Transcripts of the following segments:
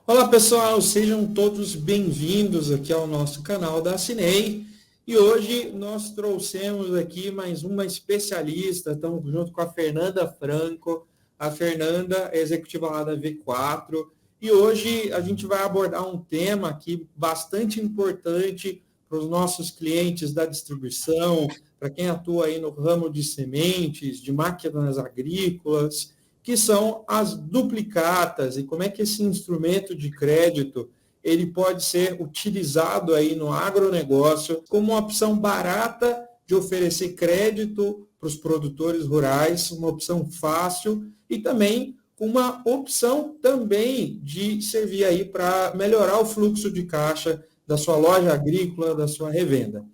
Olá pessoal, sejam todos bem-vindos aqui ao nosso canal da Assinei. E hoje nós trouxemos aqui mais uma especialista, estamos junto com a Fernanda Franco. A Fernanda é executiva lá da V4 e hoje a gente vai abordar um tema aqui bastante importante para os nossos clientes da distribuição, para quem atua aí no ramo de sementes, de máquinas agrícolas, que são as duplicatas e como é que esse instrumento de crédito ele pode ser utilizado aí no agronegócio como uma opção barata de oferecer crédito para os produtores rurais, uma opção fácil e também uma opção também de servir aí para melhorar o fluxo de caixa da sua loja agrícola, da sua revenda.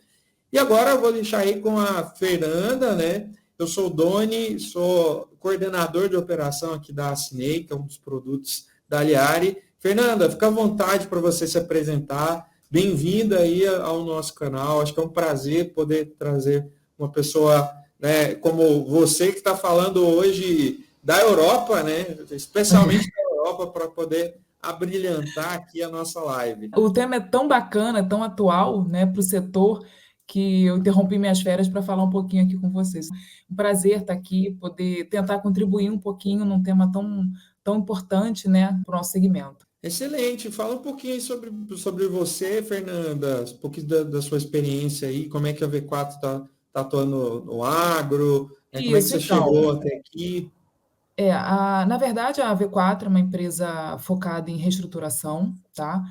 E agora eu vou deixar aí com a Fernanda, né? Eu sou o Doni, sou coordenador de operação aqui da Assinei, que é um dos produtos da Aliari. Fernanda, fica à vontade para você se apresentar. Bem-vinda aí ao nosso canal. Acho que é um prazer poder trazer uma pessoa, né, como você que está falando hoje da Europa, né? Especialmente da Europa, para poder abrilhantar aqui a nossa live. O tema é tão bacana, tão atual, né, para o setor, que eu interrompi minhas férias para falar um pouquinho aqui com vocês. Um prazer estar aqui, poder tentar contribuir um pouquinho num tema tão importante, né, para o nosso segmento. Excelente. Fala um pouquinho aí sobre você, Fernanda, um pouquinho da sua experiência aí, como é que a V4 está atuando no agro, né, como é que Isso, você então, chegou até aqui. na verdade, a V4 é uma empresa focada em reestruturação, tá?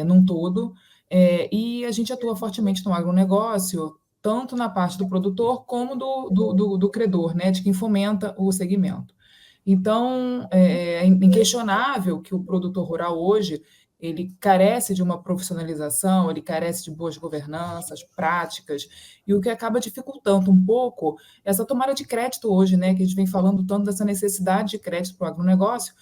Num todo, e a gente atua fortemente no agronegócio, tanto na parte do produtor como do credor, né? De quem fomenta o segmento. Então, é inquestionável que o produtor rural hoje ele carece de uma profissionalização, ele carece de boas governanças, práticas, e o que acaba dificultando um pouco essa tomada de crédito hoje, né, que a gente vem falando tanto dessa necessidade de crédito para o agronegócio,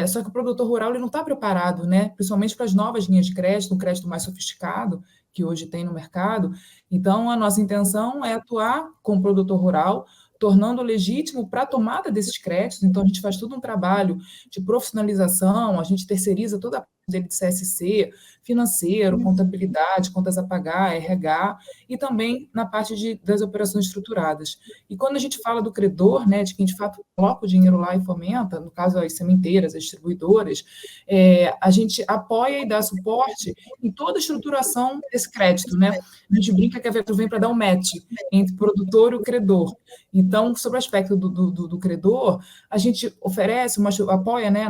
só que o produtor rural ele não está preparado, né, principalmente para as novas linhas de crédito, um crédito mais sofisticado que hoje tem no mercado. Então, a nossa intenção é atuar com o produtor rural, tornando legítimo para a tomada desses créditos. Então, a gente faz todo um trabalho de profissionalização, a gente terceiriza toda a parte dele de CSC, financeiro, contabilidade, contas a pagar, RH, e também na parte das operações estruturadas. E quando a gente fala do credor, né, de quem de fato coloca o dinheiro lá e fomenta, no caso as sementeiras, as distribuidoras, a gente apoia e dá suporte em toda a estruturação desse crédito, né? A gente brinca que a Vetro vem para dar um match entre o produtor e o credor. Então, sobre o aspecto do credor, a gente oferece, apoia, né,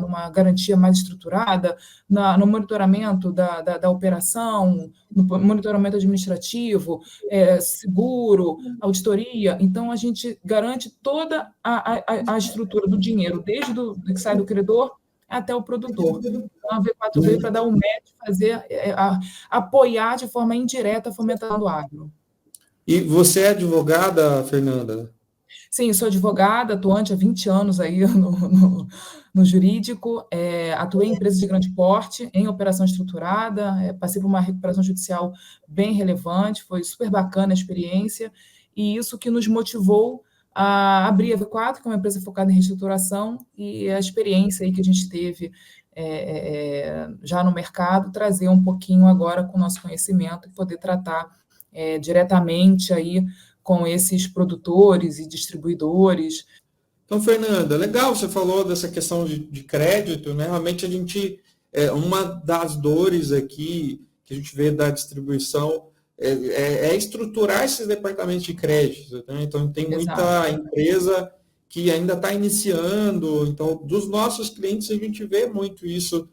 numa garantia mais estruturada, no monitoramento da operação, no monitoramento administrativo, seguro, auditoria. Então, a gente garante toda a estrutura do dinheiro, desde que sai do credor até o produtor. Então, a V4 veio para dar um match, apoiar de forma indireta, fomentando o agro. E você é advogada, Fernanda? Sim, sou advogada, atuante há 20 anos aí no jurídico, atuei em empresas de grande porte, em operação estruturada, passei por uma recuperação judicial bem relevante, foi super bacana a experiência, e isso que nos motivou a abrir a V4, que é uma empresa focada em reestruturação, e a experiência aí que a gente teve já no mercado, trazer um pouquinho agora com o nosso conhecimento e poder tratar diretamente aí com esses produtores e distribuidores. Então, Fernanda, legal, você falou dessa questão de crédito, né? Realmente a gente, uma das dores aqui que a gente vê da distribuição é estruturar esses departamentos de crédito, né? Então, tem Exato. muita empresa que ainda está iniciando, então, dos nossos clientes a gente vê muito isso,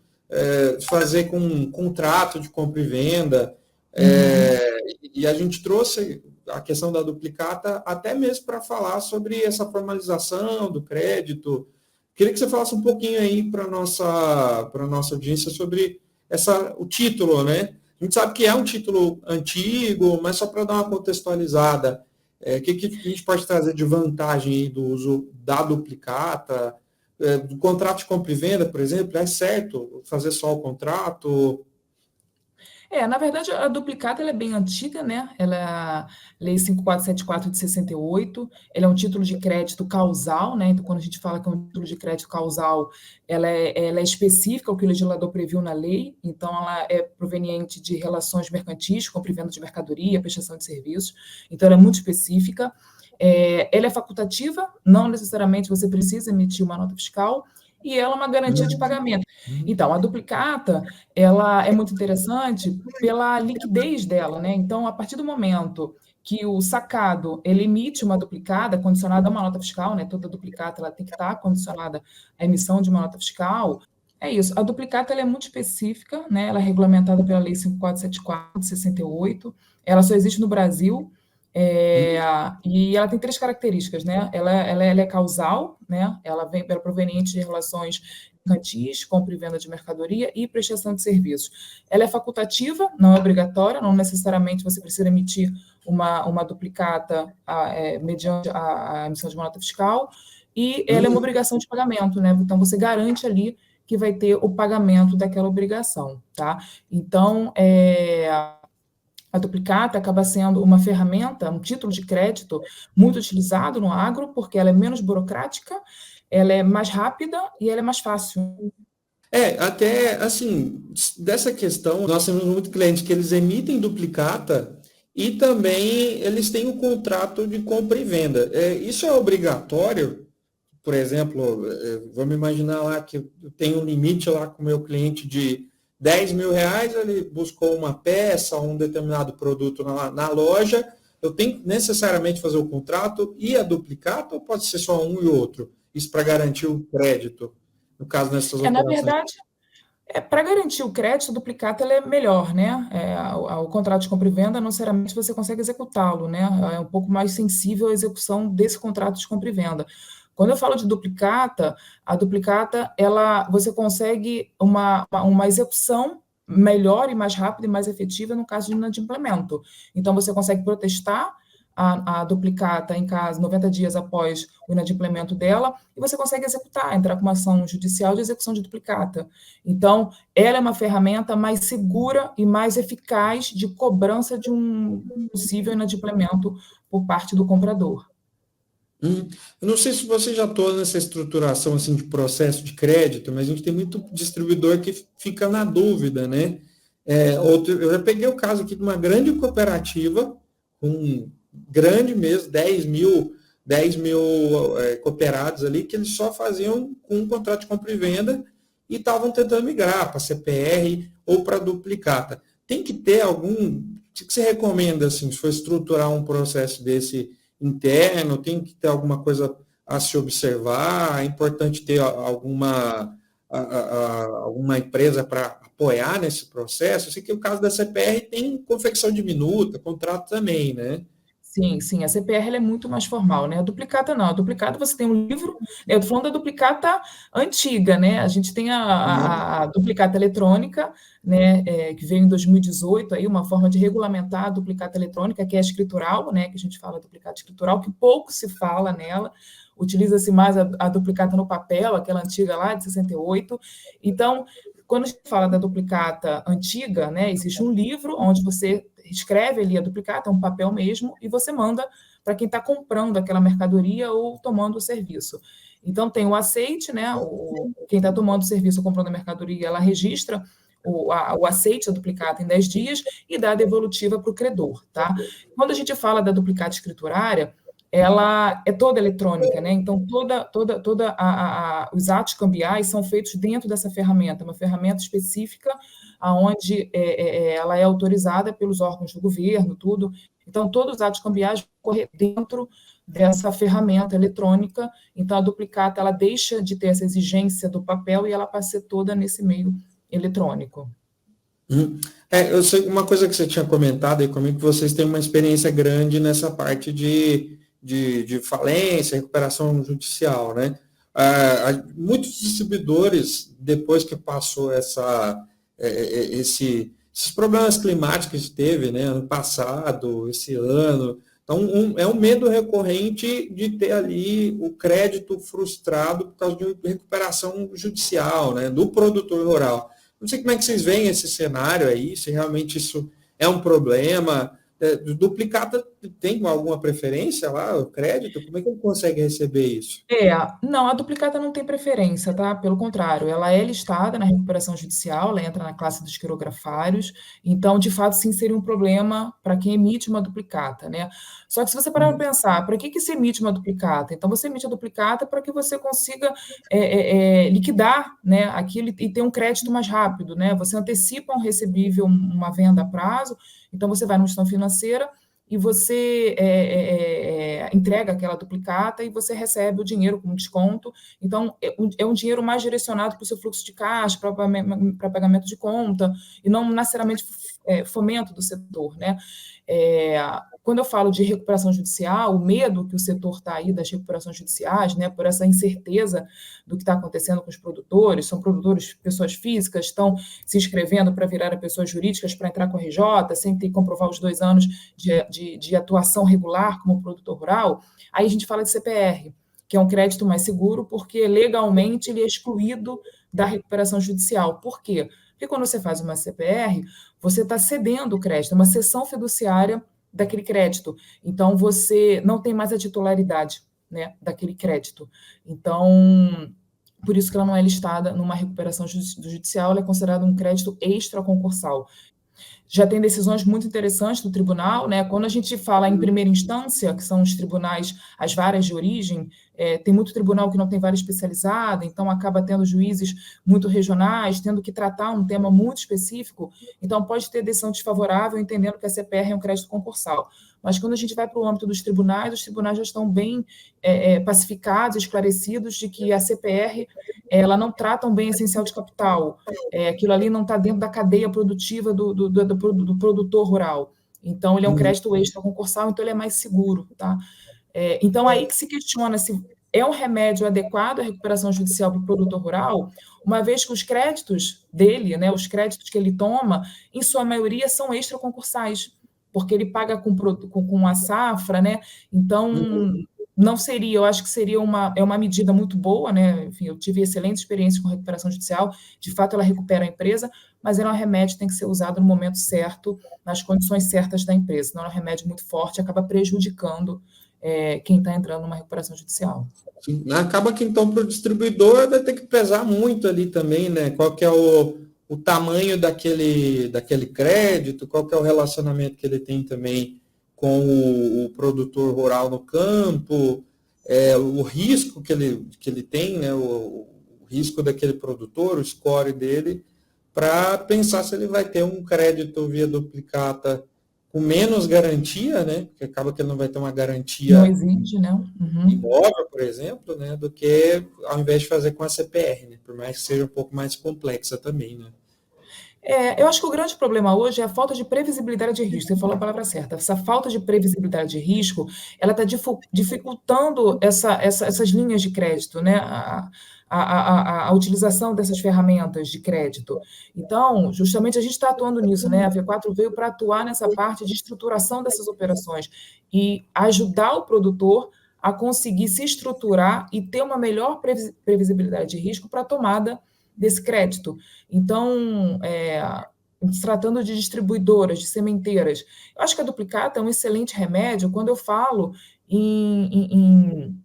fazer com um contrato de compra e venda, e a gente trouxe a questão da duplicata até mesmo para falar sobre essa formalização do crédito. Queria que você falasse um pouquinho aí para a nossa audiência sobre o título, né? A gente sabe que é um título antigo, mas só para dar uma contextualizada, o que a gente pode trazer de vantagem aí do uso da duplicata, do contrato de compra e venda, por exemplo, é certo fazer só o contrato? Na verdade, a duplicata ela é bem antiga, né? Ela é a Lei 5474 de 68. Ela é um título de crédito causal, né? Então, quando a gente fala que é um título de crédito causal, ela é específica ao que o legislador previu na lei. Então, ela é proveniente de relações mercantis, compra e venda de mercadoria, prestação de serviços. Então, ela é muito específica. Ela é facultativa, não necessariamente você precisa emitir uma nota fiscal, e ela é uma garantia de pagamento. Então, a duplicata, ela é muito interessante pela liquidez dela, né? Então, a partir do momento que o sacado ele emite uma duplicata condicionada a uma nota fiscal, né? Toda duplicata ela tem que estar condicionada à emissão de uma nota fiscal. É isso. A duplicata ela é muito específica, né? Ela é regulamentada pela Lei 5474 de 68. Ela só existe no Brasil. E ela tem 3 características, né? Ela é causal, né? Ela vem pela proveniente de relações mercantis, compra e venda de mercadoria e prestação de serviços. Ela é facultativa, não é obrigatória, não necessariamente você precisa emitir uma duplicata mediante a emissão de uma nota fiscal, e ela é uma obrigação de pagamento, né? Então, você garante ali que vai ter o pagamento daquela obrigação, tá? Então, a duplicata acaba sendo uma ferramenta, um título de crédito muito utilizado no agro, porque ela é menos burocrática, ela é mais rápida e ela é mais fácil. Até assim, dessa questão, nós temos muito clientes que eles emitem duplicata e também eles têm um contrato de compra e venda. Isso é obrigatório? Por exemplo, vamos imaginar lá que eu tenho um limite lá com o meu cliente de R$ 10.000, ele buscou uma peça, um determinado produto na loja, eu tenho que necessariamente fazer o contrato e a duplicata ou pode ser só um e outro? Isso para garantir o crédito, no caso dessas Na operações. verdade, para garantir o crédito, a duplicata ela é melhor, né? O contrato de compra e venda, não necessariamente você consegue executá-lo, né? É um pouco mais sensível à execução desse contrato de compra e venda. Quando eu falo de duplicata, a duplicata, você consegue uma execução melhor e mais rápida e mais efetiva no caso de inadimplemento. Então, você consegue protestar a duplicata em caso 90 dias após o inadimplemento dela, e você consegue executar, entrar com uma ação judicial de execução de duplicata. Então, ela é uma ferramenta mais segura e mais eficaz de cobrança de um possível inadimplemento por parte do comprador. Eu não sei se você já atuou nessa estruturação assim, de processo de crédito, mas a gente tem muito distribuidor que fica na dúvida, né? Eu já peguei o caso aqui de uma grande cooperativa, grande mesmo, 10 mil cooperados ali, que eles só faziam com um contrato de compra e venda e estavam tentando migrar para CPR ou para duplicata. Tem que ter o que você recomenda, assim, se for estruturar um processo desse interno, tem que ter alguma coisa a se observar, é importante ter alguma empresa para apoiar nesse processo. Eu sei que o caso da CPR tem confecção de minuta, contrato também, né? Sim, sim, a CPR ela é muito mais formal, né? A duplicata não. A duplicata você tem um livro, eu estou falando da duplicata antiga, né? A gente tem a duplicata eletrônica, né? Que veio em 2018, aí, uma forma de regulamentar a duplicata eletrônica, que é a escritural, né? Que a gente fala duplicata escritural, que pouco se fala nela. Utiliza-se mais a duplicata no papel, aquela antiga lá de 68. Então, quando a gente fala da duplicata antiga, né? Existe um livro onde você escreve ali a duplicata, é um papel mesmo, e você manda para quem está comprando aquela mercadoria ou tomando o serviço. Então, tem o aceite, né? Quem está tomando o serviço ou comprando a mercadoria, ela registra o aceite da duplicata em 10 dias e dá a devolutiva para o credor, tá? Quando a gente fala da duplicata escriturária, ela é toda eletrônica, né? Então, os atos cambiais são feitos dentro dessa ferramenta, uma ferramenta específica onde ela é autorizada pelos órgãos do governo, tudo. Então, todos os atos cambiais vão correr dentro dessa ferramenta eletrônica. Então, a duplicata ela deixa de ter essa exigência do papel e ela passa a ser toda nesse meio eletrônico. Eu sei uma coisa que você tinha comentado aí comigo, que vocês têm uma experiência grande nessa parte de falência, recuperação judicial, né? Muitos distribuidores, depois que passou esses problemas climáticos que a gente teve, né, ano passado, esse ano, então é um medo recorrente de ter ali o crédito frustrado por causa de recuperação judicial, né, do produtor rural. Não sei como é que vocês veem esse cenário aí, se realmente isso é um problema. Duplicata tem alguma preferência lá, o crédito? Como é que ele consegue receber isso? Não, a duplicata não tem preferência, tá? Pelo contrário, ela é listada na recuperação judicial, ela entra na classe dos quirografários, então, de fato, sim, seria um problema para quem emite uma duplicata, né? Só que se você parar para pensar, para que se emite uma duplicata? Então, você emite a duplicata para que você consiga liquidar, né, aquilo e ter um crédito mais rápido, né? Você antecipa um recebível, uma venda a prazo, então você vai numa instituição financeira e você entrega aquela duplicata e você recebe o dinheiro com desconto. Então, é um dinheiro mais direcionado para o seu fluxo de caixa, para pagamento de conta, e não necessariamente fomento do setor, né? Quando eu falo de recuperação judicial, o medo que o setor está aí das recuperações judiciais, né, por essa incerteza do que está acontecendo com os produtores, são produtores, pessoas físicas, estão se inscrevendo para virar pessoas jurídicas para entrar com a RJ, sem ter que comprovar os 2 anos de atuação regular como produtor rural, aí a gente fala de CPR, que é um crédito mais seguro, porque legalmente ele é excluído da recuperação judicial. Por quê? Porque quando você faz uma CPR, você está cedendo o crédito, é uma cessão fiduciária daquele crédito. Então, você não tem mais a titularidade, né, daquele crédito. Então, por isso que ela não é listada numa recuperação judicial, ela é considerada um crédito extraconcursal. Já tem decisões muito interessantes do tribunal, né? Quando a gente fala em primeira instância, que são os tribunais, as varas de origem, tem muito tribunal que não tem vara especializada, então acaba tendo juízes muito regionais, tendo que tratar um tema muito específico, então pode ter decisão desfavorável, entendendo que a CPR é um crédito concursal. Mas quando a gente vai para o âmbito dos tribunais, os tribunais já estão bem pacificados, esclarecidos de que a CPR ela não trata um bem essencial de capital, aquilo ali não está dentro da cadeia produtiva do produtor rural. Então, ele é um crédito extra concursal, então ele é mais seguro. Tá? Então, aí que se questiona se é um remédio adequado à recuperação judicial para o produtor rural, uma vez que os créditos dele, né, os créditos que ele toma, em sua maioria são extra concursais, porque ele paga com a safra, né? Então, não seria, eu acho que seria uma medida muito boa, né? Enfim, eu tive excelente experiência com recuperação judicial, de fato ela recupera a empresa, mas ele é um remédio que tem que ser usado no momento certo, nas condições certas da empresa, não é um remédio muito forte, acaba prejudicando quem está entrando numa recuperação judicial. Sim. Acaba que, então, para o distribuidor vai ter que pesar muito ali também, né? Qual que é o tamanho daquele crédito, qual que é o relacionamento que ele tem também com o produtor rural no campo, o risco que ele tem, né? O risco daquele produtor, o score dele, para pensar se ele vai ter um crédito via duplicata com menos garantia, né? Porque acaba que ele não vai ter uma garantia. Não exige, né? Imóvel, por exemplo, né? Do que ao invés de fazer com a CPR, né? Por mais que seja um pouco mais complexa também, né? Eu acho que o grande problema hoje é a falta de previsibilidade de risco. Você falou a palavra certa. Essa falta de previsibilidade de risco, ela está dificultando essas linhas de crédito, né? A utilização dessas ferramentas de crédito. Então, justamente a gente está atuando nisso, né? A V4 veio para atuar nessa parte de estruturação dessas operações e ajudar o produtor a conseguir se estruturar e ter uma melhor previsibilidade de risco para a tomada desse crédito. Então, se tratando de distribuidoras, de sementeiras, eu acho que a duplicata é um excelente remédio quando eu falo em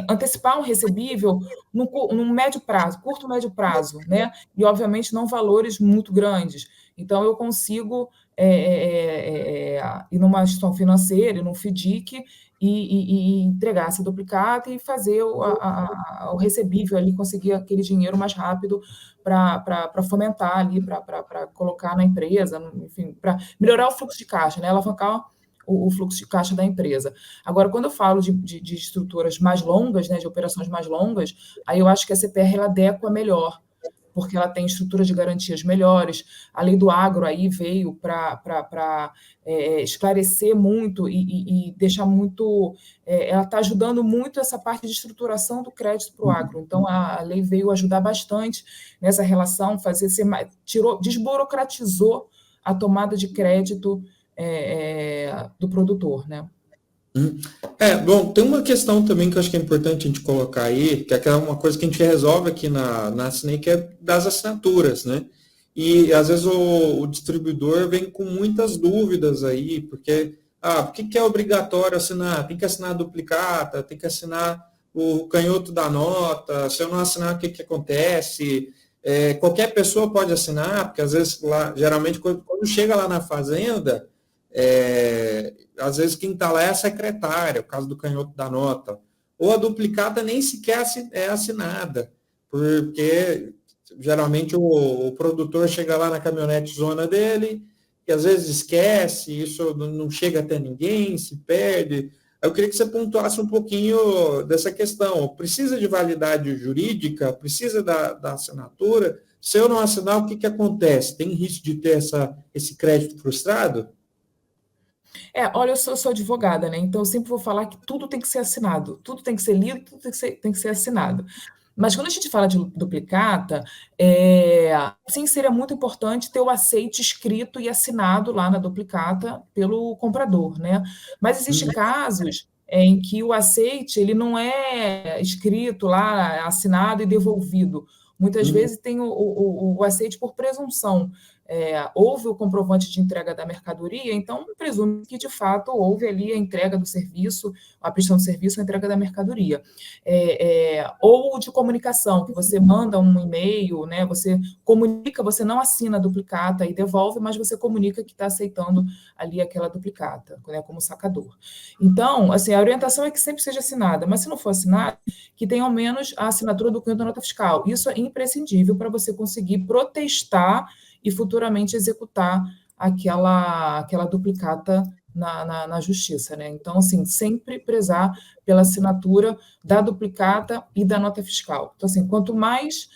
antecipar um recebível num médio prazo, curto médio prazo, né? E, obviamente, não valores muito grandes. Então, eu consigo ir numa instituição financeira, num FDIC, e entregar essa duplicata e fazer o recebível ali, conseguir aquele dinheiro mais rápido para fomentar ali, para colocar na empresa, enfim, para melhorar o fluxo de caixa, né? Alavancar o fluxo de caixa da empresa. Agora, quando eu falo de estruturas mais longas, né, de operações mais longas, aí eu acho que a CPR ela adequa melhor, porque ela tem estruturas de garantias melhores. A lei do agro aí veio para esclarecer muito e deixar muito... ela está ajudando muito essa parte de estruturação do crédito para o agro. Então, a lei veio ajudar bastante nessa relação, desburocratizou a tomada de crédito do produtor, né? Hum. Bom, tem uma questão também que eu acho que é importante a gente colocar aí, que é uma coisa que a gente resolve aqui na Assinei, que é das assinaturas, né? E às vezes o distribuidor vem com muitas dúvidas aí, porque, por que é obrigatório assinar? Tem que assinar a duplicata, tem que assinar o canhoto da nota, se eu não assinar, o que que acontece? Qualquer pessoa pode assinar, porque às vezes lá, geralmente, quando chega lá na fazenda, às vezes quem está lá é a secretária, o caso do canhoto da nota. Ou a duplicata nem sequer é assinada, porque geralmente o produtor chega lá na caminhonete zona dele, e às vezes esquece, isso não chega até ninguém, se perde. Eu queria que você pontuasse um pouquinho dessa questão. Precisa de validade jurídica? Precisa da assinatura? Se eu não assinar, o que acontece? Tem risco de ter esse crédito frustrado? Olha, eu sou advogada, né? Então eu sempre vou falar que tudo tem que ser assinado, tudo tem que ser lido, tudo tem que ser assinado. Mas quando a gente fala de duplicata, sim, seria muito importante ter o aceite escrito e assinado lá na duplicata pelo comprador, né? Mas existem casos em que o aceite ele não é escrito lá, assinado e devolvido. Muitas Uhum. vezes tem o aceite por presunção. Houve o comprovante de entrega da mercadoria, então presume que de fato houve ali a entrega do serviço, a prestação do serviço, a entrega da mercadoria. Ou de comunicação, que você manda um e-mail, né, você comunica, você não assina a duplicata e devolve, mas você comunica que está aceitando ali aquela duplicata, né, como sacador. Então, assim, a orientação é que sempre seja assinada, mas se não for assinada, que tenha ao menos a assinatura do canhão da nota fiscal. Isso é imprescindível para você conseguir protestar e futuramente executar aquela duplicata na justiça, né? Então, assim, sempre prezar pela assinatura da duplicata e da nota fiscal. Então, assim, quanto mais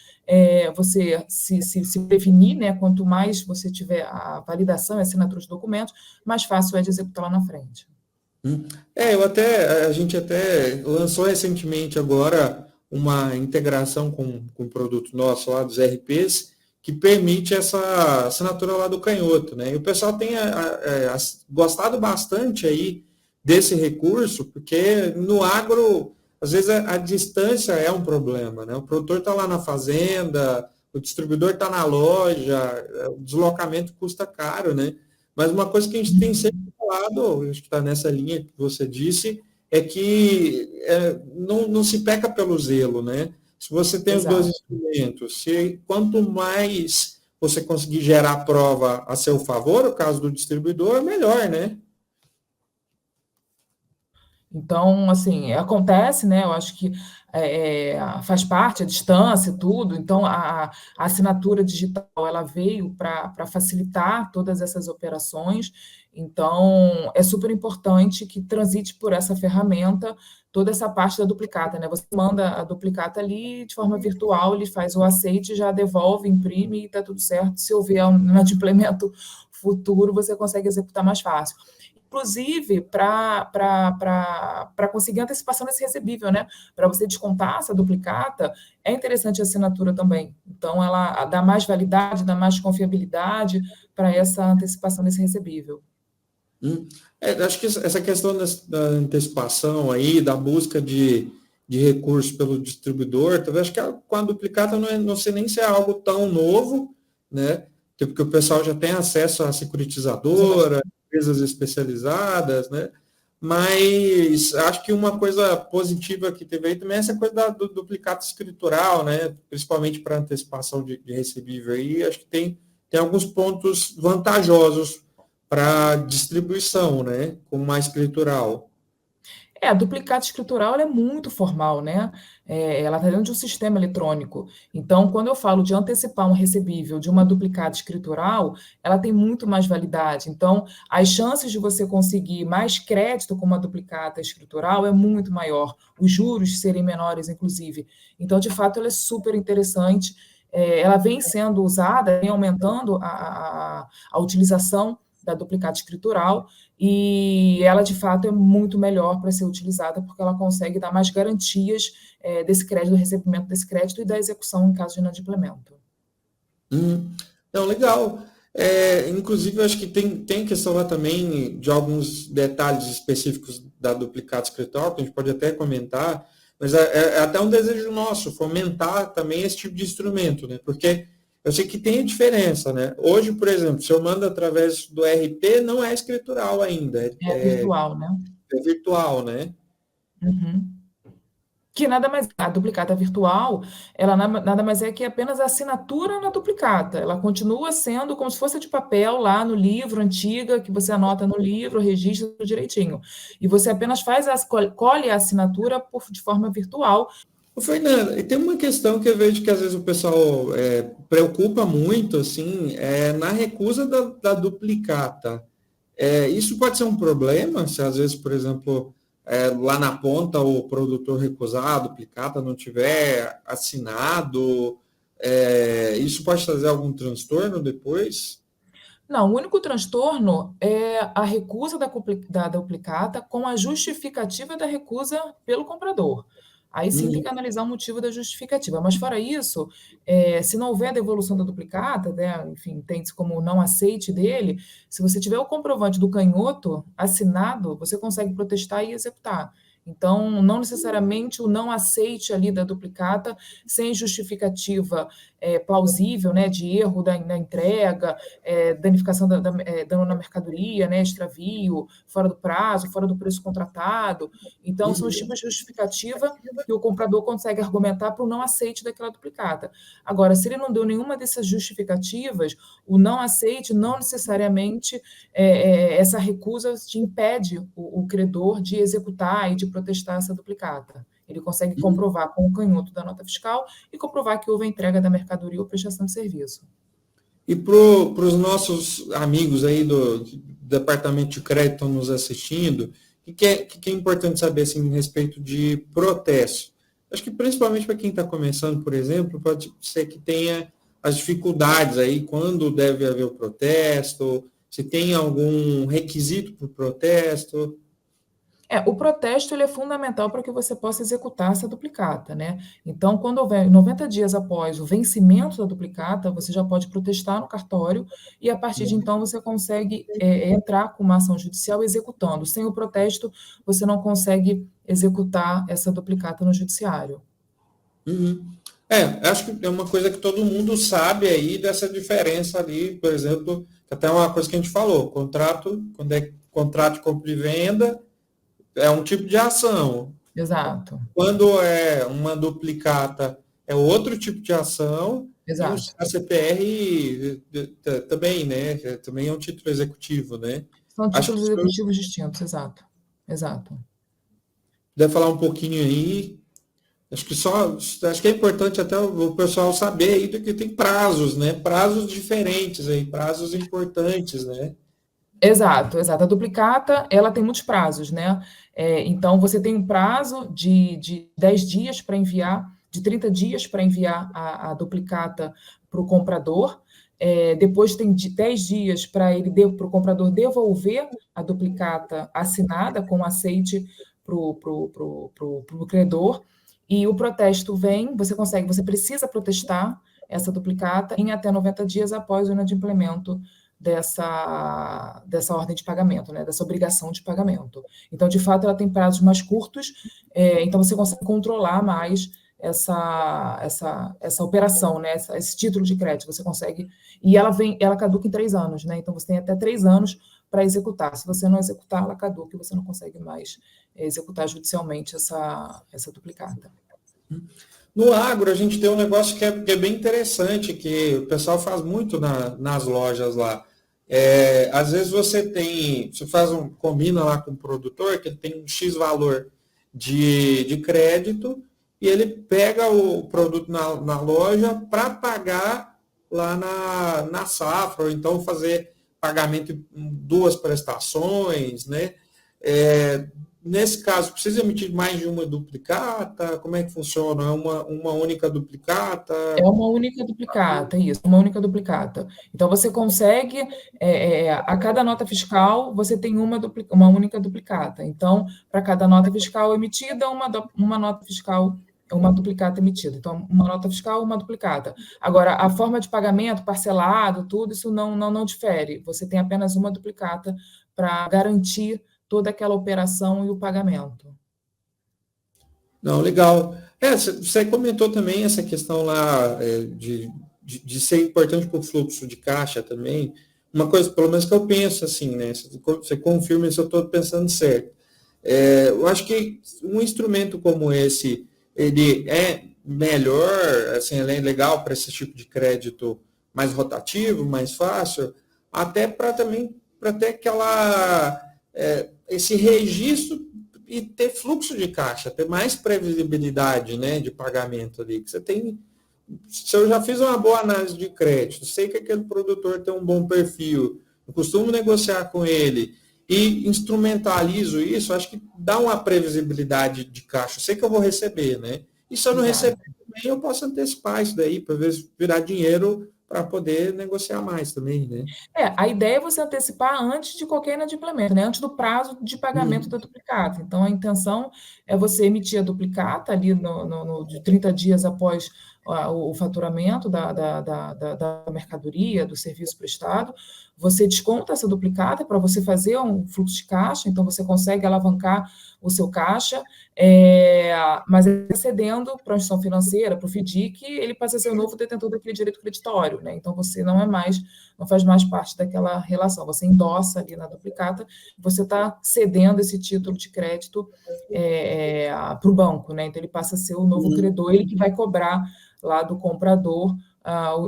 você se prevenir, né? Quanto mais você tiver a validação e assinatura dos documentos, mais fácil é de executar lá na frente. A gente até lançou recentemente agora uma integração com um produto nosso lá dos RPs que permite essa assinatura lá do canhoto, né? E o pessoal tem gostado bastante aí desse recurso, porque no agro, às vezes a distância é um problema, né? O produtor está lá na fazenda, o distribuidor está na loja, o deslocamento custa caro, né? Mas uma coisa que a gente tem sempre falado, acho que está nessa linha que você disse, é que não se peca pelo zelo, né? Se você tem os dois Exato. instrumentos, quanto mais você conseguir gerar prova a seu favor, o caso do distribuidor, melhor, né? Então, assim, acontece, né? Eu acho que faz parte a distância, e tudo. Então, a assinatura digital ela veio para facilitar todas essas operações. Então, é super importante que transite por essa ferramenta toda essa parte da duplicata, né? Você manda a duplicata ali de forma virtual, ele faz o aceite, já devolve, imprime e está tudo certo. Se houver um adimplemento futuro, você consegue executar mais fácil inclusive para conseguir antecipação desse recebível, né? Para você descontar essa duplicata, é interessante a assinatura também. Então, ela dá mais validade, dá mais confiabilidade para essa antecipação desse recebível. Acho que essa questão da antecipação aí, da busca de recursos pelo distribuidor, talvez acho que com a duplicata não sei nem se é algo tão novo, né? Porque o pessoal já tem acesso à securitizadora, empresas especializadas, né? Mas acho que uma coisa positiva que teve aí também é essa coisa do duplicata escritural, né? Principalmente para antecipação de recebível aí, acho que tem alguns pontos vantajosos para distribuição, né? Como mais escritural. A duplicata escritural ela é muito formal, né? Ela está dentro de um sistema eletrônico. Então, quando eu falo de antecipar um recebível de uma duplicata escritural, ela tem muito mais validade. Então, as chances de você conseguir mais crédito com uma duplicata escritural é muito maior. Os juros serem menores, inclusive. Então, de fato, ela é super interessante. Ela vem sendo usada, vem aumentando a utilização da duplicata escritural, e ela, de fato, é muito melhor para ser utilizada, porque ela consegue dar mais garantias desse crédito, do recebimento desse crédito e da execução em caso de inadimplemento. Não, legal. Inclusive, eu acho que tem questão lá também de alguns detalhes específicos da duplicata escritório, que a gente pode até comentar, mas é até um desejo nosso fomentar também esse tipo de instrumento, né? Porque eu sei que tem diferença, né? Hoje, por exemplo, se eu mando através do RP, não é escritural ainda, É virtual, né? é virtual, né? Uhum. Que nada mais a duplicata virtual, ela nada mais é que apenas a assinatura na duplicata. Ela continua sendo como se fosse de papel lá no livro, antiga, que você anota no livro, registra tudo direitinho. E você apenas colhe a assinatura de forma virtual. Ô, Fernanda, e tem uma questão que eu vejo que às vezes o pessoal preocupa muito, assim, na recusa da duplicata. Isso pode ser um problema, se às vezes, por exemplo, lá na ponta o produtor recusar a duplicata, não tiver assinado, isso pode trazer algum transtorno depois? Não, o único transtorno é a recusa da duplicata com a justificativa da recusa pelo comprador. Aí sim tem que Uhum. analisar o motivo da justificativa. Mas fora isso, se não houver devolução da duplicata, né, enfim, entende-se como não aceite dele, se você tiver o comprovante do canhoto assinado, você consegue protestar e executar. Então, não necessariamente o não aceite ali da duplicata sem justificativa plausível, né, de erro na entrega, danificação dano na mercadoria, né, extravio, fora do prazo, fora do preço contratado. Então, são os tipos de justificativa que o comprador consegue argumentar para o não aceite daquela duplicata. Agora, se ele não deu nenhuma dessas justificativas, o não aceite não necessariamente essa recusa te impede o credor de executar e de protestar essa duplicata. Ele consegue comprovar com o canhoto da nota fiscal e comprovar que houve a entrega da mercadoria ou prestação de serviço. E para os nossos amigos aí do Departamento de Crédito que estão nos assistindo, o que é importante saber assim, a respeito de protesto? Acho que principalmente para quem está começando, por exemplo, pode ser que tenha as dificuldades aí, quando deve haver o protesto, se tem algum requisito para o protesto. O protesto ele é fundamental para que você possa executar essa duplicata, né? Então, quando houver 90 dias após o vencimento da duplicata, você já pode protestar no cartório e, a partir de então, você consegue entrar com uma ação judicial executando. Sem o protesto, você não consegue executar essa duplicata no judiciário. Uhum. Acho que é uma coisa que todo mundo sabe aí dessa diferença ali, por exemplo, que até uma coisa que a gente falou, contrato, quando é contrato de compra e venda, é um tipo de ação. Exato, Quando é uma duplicata, é outro tipo de ação, e o exato. CPR também, né? Também é um título executivo, né? São Acho que títulos se eu executivos distintos, exato. Exato. puder falar um pouquinho aí, acho que é importante até o pessoal saber aí do que tem prazos, né? Prazos diferentes aí, prazos importantes, né? Exato, exato. A duplicata, ela tem muitos prazos, né? Então, você tem um prazo de 10 dias para enviar, de 30 dias para enviar a duplicata para o comprador. Depois tem 10 dias para o comprador devolver a duplicata assinada com aceite para o credor. E o protesto vem, você precisa protestar essa duplicata em até 90 dias após o inadimplemento dessa ordem de pagamento, né, dessa obrigação de pagamento. Então, de fato, ela tem prazos mais curtos, então você consegue controlar mais essa operação, né, esse título de crédito, você consegue, e ela caduca em 3 anos, né, então você tem até 3 anos para executar. Se você não executar, ela caduca e você não consegue mais executar judicialmente essa duplicata. No agro, a gente tem um negócio que é bem interessante, que o pessoal faz muito nas lojas lá. Às vezes você combina lá com o produtor que ele tem um X valor de crédito e ele pega o produto na loja para pagar lá na safra, ou então fazer pagamento em 2 prestações, né? Nesse caso, precisa emitir mais de uma duplicata? Como é que funciona? É uma única duplicata? É uma única duplicata, isso, uma única duplicata. Então, você consegue, a cada nota fiscal, você tem uma única duplicata. Então, para cada nota fiscal emitida, uma nota fiscal, uma duplicata emitida. Então, uma nota fiscal, uma duplicata. Agora, a forma de pagamento, parcelado, tudo isso não difere. Você tem apenas uma duplicata para garantir toda aquela operação e o pagamento. Não, legal. Você comentou também essa questão lá de ser importante para o fluxo de caixa também. Uma coisa, pelo menos que eu penso assim, né? Você confirma se eu estou pensando certo. Eu acho que um instrumento como esse, ele é melhor, assim, ele é legal para esse tipo de crédito mais rotativo, mais fácil, até para também para ter esse registro e ter fluxo de caixa, ter mais previsibilidade, né, de pagamento ali. Que você tem, se eu já fiz uma boa análise de crédito, sei que aquele produtor tem um bom perfil, eu costumo negociar com ele e instrumentalizo isso, acho que dá uma previsibilidade de caixa. Eu sei que eu vou receber, né? E se eu não receber também, eu posso antecipar isso daí, para virar dinheiro para poder negociar mais também, né? A ideia é você antecipar antes de qualquer inadimplemento, né? Antes do prazo de pagamento da duplicata. Então, a intenção é você emitir a duplicata ali de 30 dias após o faturamento da mercadoria, do serviço prestado. Você desconta essa duplicata para você fazer um fluxo de caixa, então você consegue alavancar o seu caixa, mas cedendo para a instituição financeira, para o FDIC, ele passa a ser o novo detentor daquele direito creditório, né? Então você não faz mais parte daquela relação, você endossa ali na duplicata, você está cedendo esse título de crédito para o banco, né? Então ele passa a ser o novo credor, ele que vai cobrar lá do comprador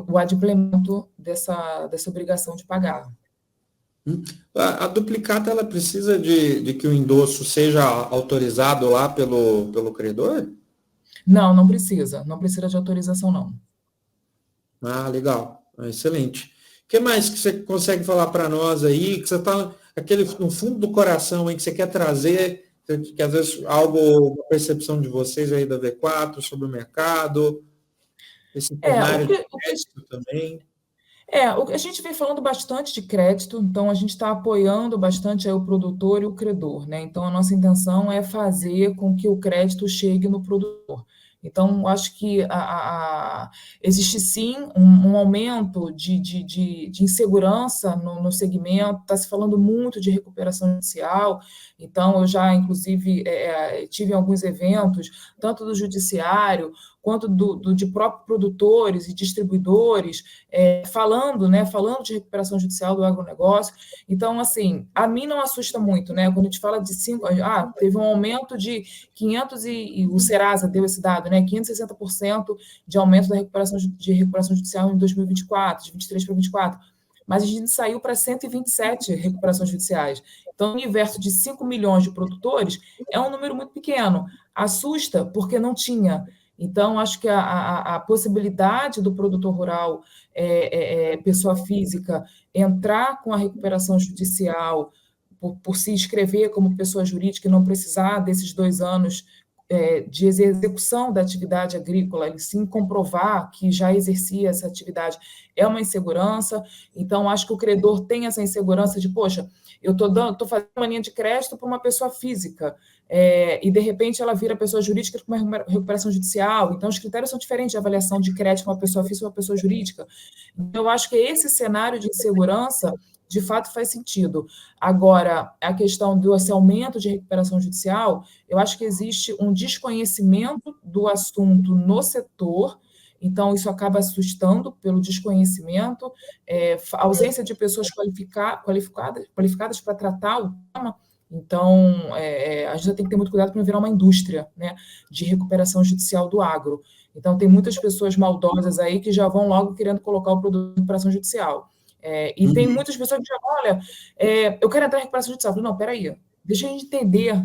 o adimplemento dessa obrigação de pagar. A duplicata, ela precisa de que o endosso seja autorizado lá pelo credor? Não precisa de autorização, não. Ah, legal, excelente. O que mais que você consegue falar para nós aí, que você está no fundo do coração aí, que você quer trazer, que às vezes uma percepção de vocês aí da V4 sobre o mercado, esse cenário de crédito também. A gente vem falando bastante de crédito, então a gente está apoiando bastante aí o produtor e o credor, né? Então a nossa intenção é fazer com que o crédito chegue no produtor. Então, acho que existe sim um aumento de insegurança no segmento, está se falando muito de recuperação judicial, então eu já, inclusive, tive alguns eventos, tanto do judiciário, quanto de próprios produtores e distribuidores, falando de recuperação judicial do agronegócio. Então, assim, a mim não assusta muito, né? Quando a gente fala de teve um aumento de 500 e o Serasa deu esse dado, né? 560% de aumento da recuperação judicial em 2024, de 23 para 24. Mas a gente saiu para 127 recuperações judiciais. Então, o universo de 5 milhões de produtores é um número muito pequeno. Assusta porque não tinha. Então, acho que a possibilidade do produtor rural, pessoa física, entrar com a recuperação judicial, por se inscrever como pessoa jurídica e não precisar desses 2 anos de execução da atividade agrícola, ele sim comprovar que já exercia essa atividade, é uma insegurança. Então, acho que o credor tem essa insegurança de, poxa, eu estou fazendo uma linha de crédito para uma pessoa física, e de repente ela vira pessoa jurídica com uma recuperação judicial, então os critérios são diferentes de avaliação de crédito para uma pessoa física e uma pessoa jurídica. Então, eu acho que esse cenário de insegurança de fato faz sentido. Agora, a questão desse aumento de recuperação judicial, eu acho que existe um desconhecimento do assunto no setor, então isso acaba assustando pelo desconhecimento, ausência de pessoas qualificadas para tratar o tema. Então, a gente tem que ter muito cuidado para não virar uma indústria, né, de recuperação judicial do agro. Então, tem muitas pessoas maldosas aí que já vão logo querendo colocar o produto de recuperação judicial. E tem muitas pessoas que falam, olha, eu quero entrar em recuperação judicial. Eu falo, não, peraí, deixa a gente entender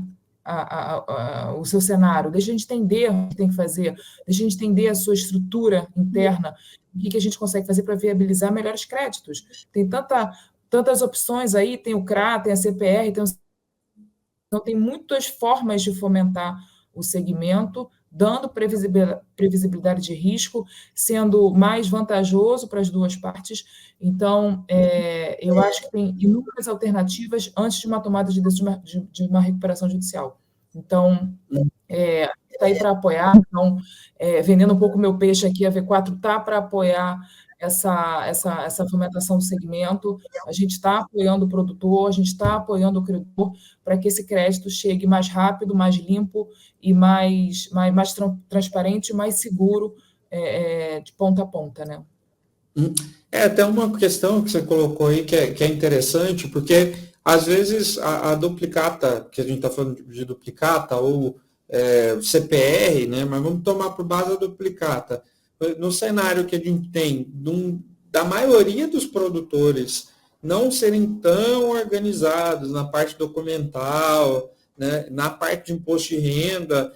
o seu cenário, deixa a gente entender o que tem que fazer, deixa a gente entender a sua estrutura interna, o que a gente consegue fazer para viabilizar melhores créditos. Tem tantas opções aí, tem o CRA, tem a CPR, então tem muitas formas de fomentar o segmento, dando previsibilidade de risco, sendo mais vantajoso para as duas partes. Então, eu acho que tem inúmeras alternativas antes de uma tomada de decisão de uma recuperação judicial. Então, está aí para apoiar. Então, vendendo um pouco meu peixe aqui, a V4 está para apoiar essa fomentação do segmento, a gente está apoiando o produtor, a gente está apoiando o credor para que esse crédito chegue mais rápido, mais limpo e mais transparente, mais seguro, de ponta a ponta, né? É até uma questão que você colocou aí que é interessante, porque às vezes a duplicata, que a gente está falando de duplicata, ou CPR, né? Mas vamos tomar por base a duplicata. No cenário que a gente tem, da maioria dos produtores não serem tão organizados na parte documental, né, na parte de imposto de renda,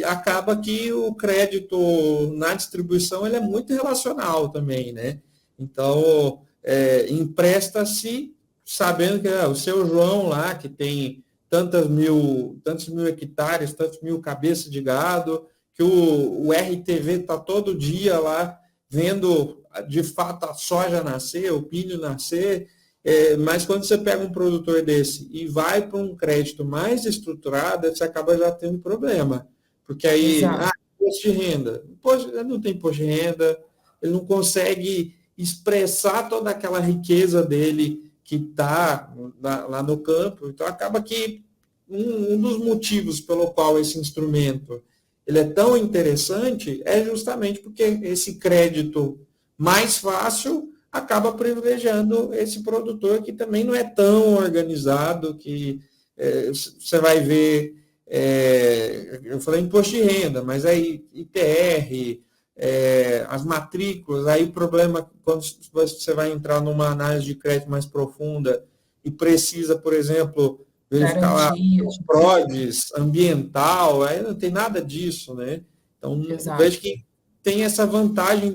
acaba que o crédito na distribuição ele é muito relacional também, né? Então, empresta-se sabendo que o seu João lá, que tem tantos mil hectares, tantos mil cabeças de gado, que o RTV está todo dia lá vendo de fato a soja nascer, o pilho nascer, mas quando você pega um produtor desse e vai para um crédito mais estruturado, você acaba já tendo um problema. Porque aí, imposto de renda. Ele não tem imposto de renda, ele não consegue expressar toda aquela riqueza dele que está lá no campo. Então, acaba que um dos motivos pelo qual esse instrumento ele é tão interessante é justamente porque esse crédito mais fácil acaba privilegiando esse produtor que também não é tão organizado, que você vai ver, eu falei imposto de renda, mas aí ITR, as matrículas, aí o problema quando você vai entrar numa análise de crédito mais profunda e precisa, por exemplo, verificar lá o PRODES ambiental, aí não tem nada disso, né? Então, eu vejo que tem essa vantagem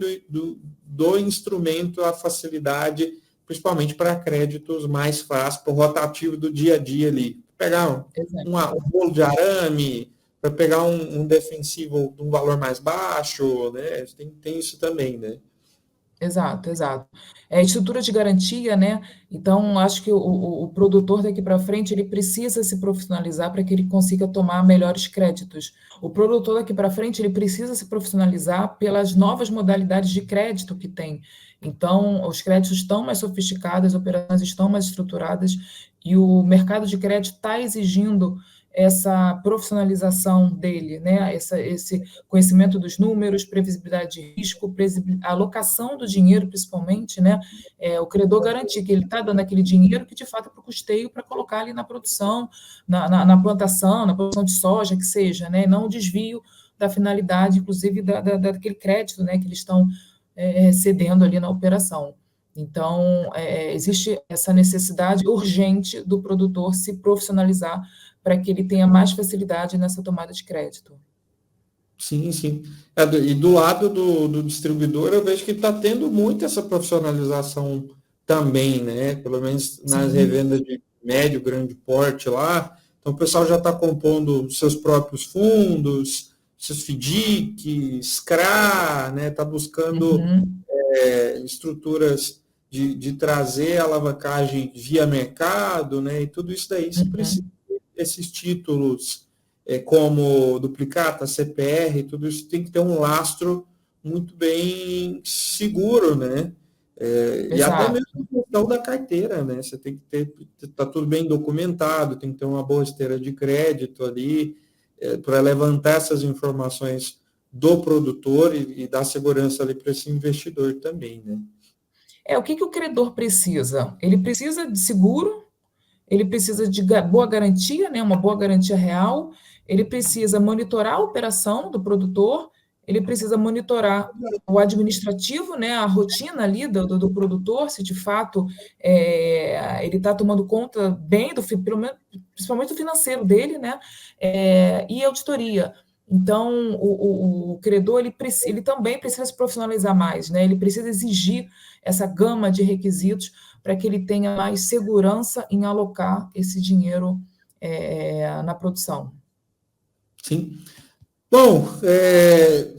do instrumento, a facilidade, principalmente para créditos mais fáceis, para o rotativo do dia a dia ali. Pegar um bolo de arame, para pegar um defensivo de um valor mais baixo, né? Tem isso também, né? Exato. Estrutura de garantia, né? Então, acho que o produtor daqui para frente, ele precisa se profissionalizar para que ele consiga tomar melhores créditos. O produtor daqui para frente, ele precisa se profissionalizar pelas novas modalidades de crédito que tem. Então, os créditos estão mais sofisticados, as operações estão mais estruturadas e o mercado de crédito está exigindo essa profissionalização dele, né? Esse conhecimento dos números, previsibilidade de risco, alocação do dinheiro, principalmente, né? O credor garantir que ele está dando aquele dinheiro que, de fato, é para o custeio, para colocar ali na produção, na plantação, na produção de soja, que seja, né? Não o desvio da finalidade, inclusive, daquele crédito, né? Que eles estão cedendo ali na operação. Então, existe essa necessidade urgente do produtor se profissionalizar para que ele tenha mais facilidade nessa tomada de crédito. Sim. E do lado do distribuidor, eu vejo que está tendo muito essa profissionalização também, né? Pelo menos nas revendas de médio, grande porte lá. Então, o pessoal já está compondo seus próprios fundos, seus FDIC, CRA, né? Está buscando estruturas de trazer alavancagem via mercado, né? E tudo isso daí se precisa esses títulos como duplicata, CPR, tudo isso tem que ter um lastro muito bem seguro, né? E até mesmo a questão da carteira, né? Você tem que ter, tá tudo bem documentado, tem que ter uma boa esteira de crédito ali, para levantar essas informações do produtor e dar segurança ali para esse investidor também, né? O que o credor precisa? Ele precisa de seguro, ele precisa de boa garantia, né, uma boa garantia real, ele precisa monitorar a operação do produtor, ele precisa monitorar o administrativo, né, a rotina ali do produtor, se de fato ele está tomando conta bem, pelo menos, principalmente do financeiro dele, né, e auditoria. Então, o credor ele também precisa se profissionalizar mais, né, ele precisa exigir essa gama de requisitos para que ele tenha mais segurança em alocar esse dinheiro na produção. Sim. Bom,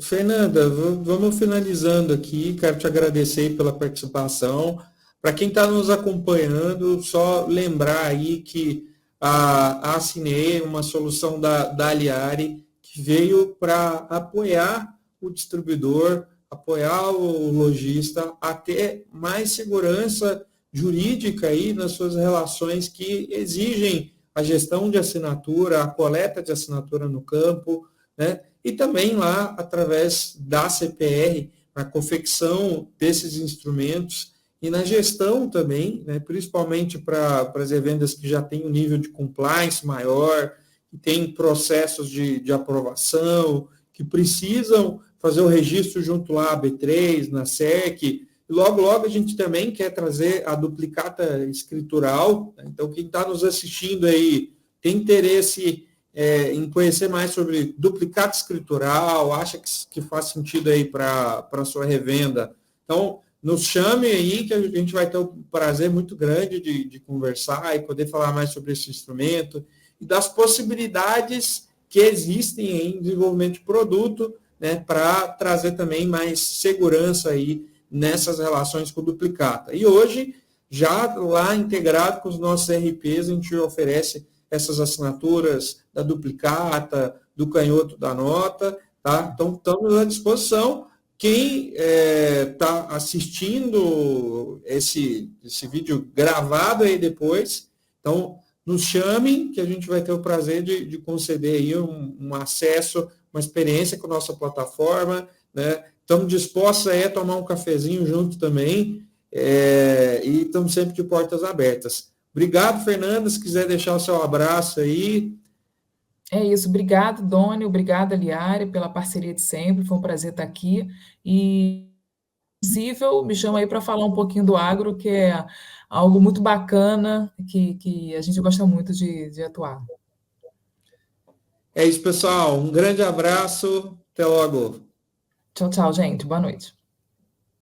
Fernanda, vamos finalizando aqui. Quero te agradecer pela participação. Para quem está nos acompanhando, só lembrar aí que a Assinei é uma solução da Aliari que veio para apoiar o distribuidor apoiar o lojista a ter mais segurança jurídica aí nas suas relações que exigem a gestão de assinatura, a coleta de assinatura no campo, né? E também lá, através da CPR, na confecção desses instrumentos e na gestão também, né? Principalmente para as revendas que já têm um nível de compliance maior, que tem processos de aprovação, que precisam fazer o registro junto lá à B3, na SEC. E logo, logo a gente também quer trazer a duplicata escritural. Então, quem está nos assistindo aí tem interesse em conhecer mais sobre duplicata escritural, acha que faz sentido aí para a sua revenda. Então, nos chame aí, que a gente vai ter um prazer muito grande de conversar e poder falar mais sobre esse instrumento e das possibilidades que existem em desenvolvimento de produto, né, para trazer também mais segurança aí nessas relações com duplicata. E hoje, já lá integrado com os nossos RPs, a gente oferece essas assinaturas da duplicata, do canhoto da nota, tá? Então, estamos à disposição. Quem está assistindo esse vídeo gravado aí depois, então, nos chamem, que a gente vai ter o prazer de conceder aí um acesso, uma experiência com a nossa plataforma, né? Estamos dispostos aí a tomar um cafezinho junto também, e estamos sempre de portas abertas. Obrigado, Fernanda, se quiser deixar o seu abraço aí. É isso, obrigado, Doni, obrigada, Liari, pela parceria de sempre, foi um prazer estar aqui, e, se possível, me chama aí para falar um pouquinho do agro, que é algo muito bacana, que a gente gosta muito de atuar. É isso, pessoal, um grande abraço, até logo. Tchau, tchau, gente, boa noite.